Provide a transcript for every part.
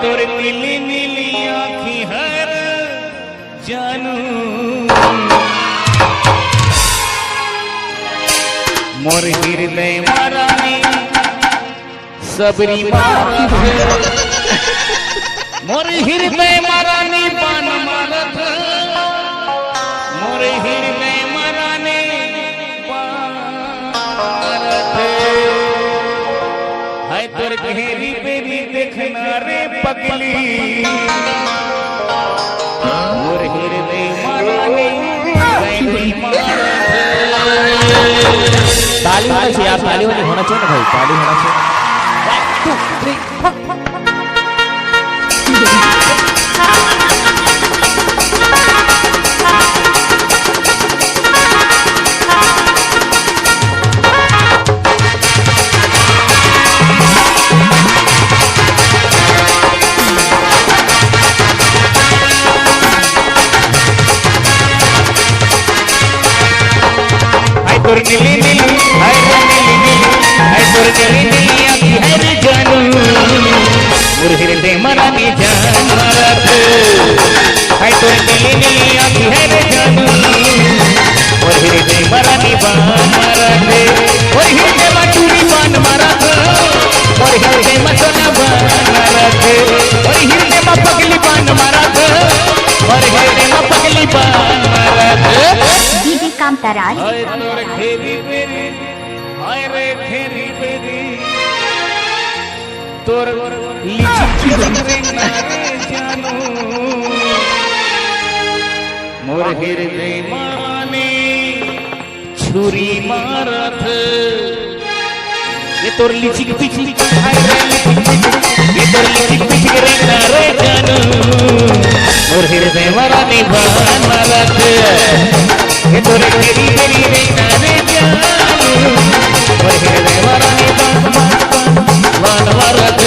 तोर नीली नीली आँखी हर जानू मोर हृदय मारानी सबरी मारत मोर हृदय मारानी पान मारत मोर हृदय मारानी मारत है तोर घेरी बेरी देखना रे पगली मोर हृदय मारानी ताली होना चाहिए आप ताली होना चाहिए ना भाई ताली होना चाहिए 1 2 3 तोर नीली नीली है नीली नीली है तोर नीली नीली आँखी है रे जानू मोर हृदय मारानी जान मारत है तोर नीली नीली आँखी है रे जानू मोर हृदय मारानी बान मारत मोर हृदय मटूरी बान मारत मोर हृदय मटोला बान मारत मोर हृदय में पगली बान मारत मोर हृदय में पगली बान मारत डीजे कामताराज हाय तोर घेरी बेरी हाय रे घेरी बेरी तोर लीची रे नारे जानू मोर हृदय माने छुरी मारत ये तोर लीची के पीछे हाय रे ये तोर लीची के पीछे रे नारे जानू मोर हृदय माने बान मारत ये तोरे घेरी बेरी रे नारे जानू मोर हृदय मारानी बान मारत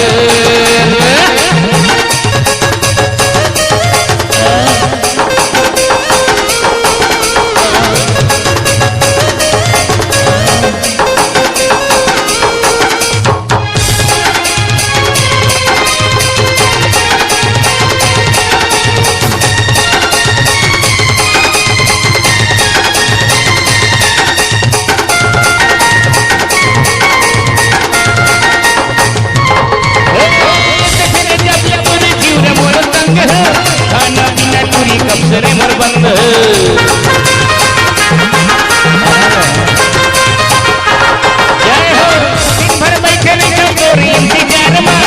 खाना पीना पूरी कब से रे मोर बंद जय हो दिन भर बैठे रही तोरी इंतजार में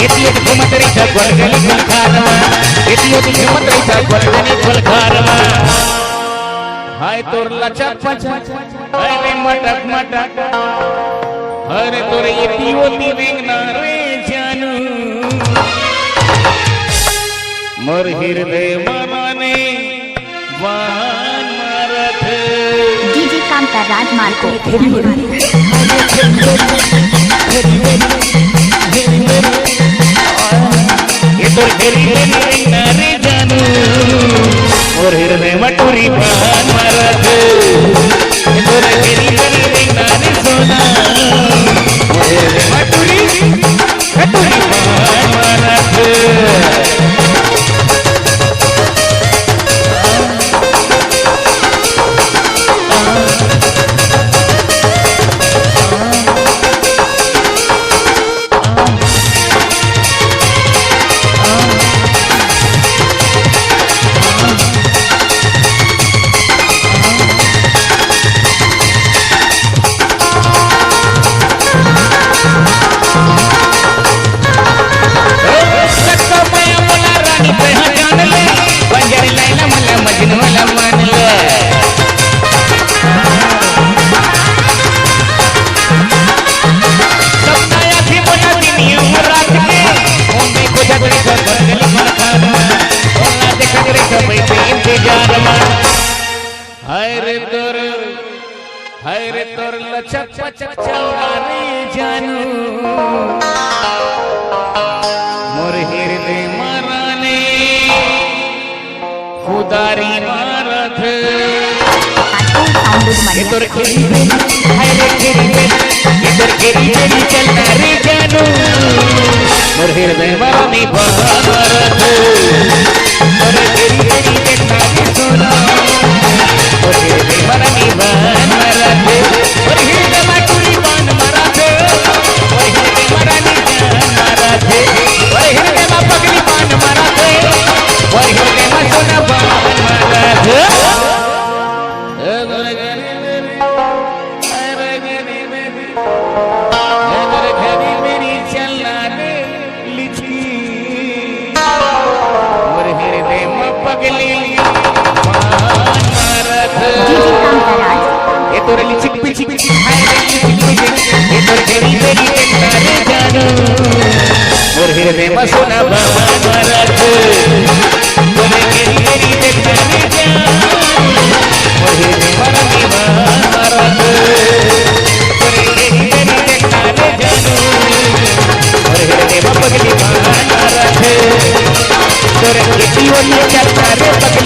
इतनी घूमत रही था गली गुलखार में इतनी घूमत रही था गली गुलखार में हाय तोर लचक पचक अरे मटक मटक अरे तोर इतनी होती वेंगना रे जानू मोर हृदय माने वान मारत डीजे कामताराज मार्को ये तो घेरी बेरी नारे जानू मोर हृदय मटूरी वान मारत ये तो घेरी बेरी नारे सोना मोर हृदय मटूरी वान मारत हाय रे तोर लचक पचक चलना रे जानू मोर हृदय माराने खुदारी मारत ये तोर घेरी हाय रे घेरी ये तोर घेरी चलना रे जानू मोर हृदय मरानी बारत मोर तेरी तेरी देखा के सोना मोर हृदय मरानी बारत मोर हृदय माटुरी बान मरात मोर हृदय मरानी जान मरात मोर हृदय मा पगली बान मरात मोर हृदय मा सोना बान मरात हृदय में सोना भगवान मरत बोले मेरी मेरी देखने जान मोर हृदय मरानी मरत बोले मेरी मेरी देखने जान मोर हृदय में पगली मरत तोरे की ओली चलता रे पगली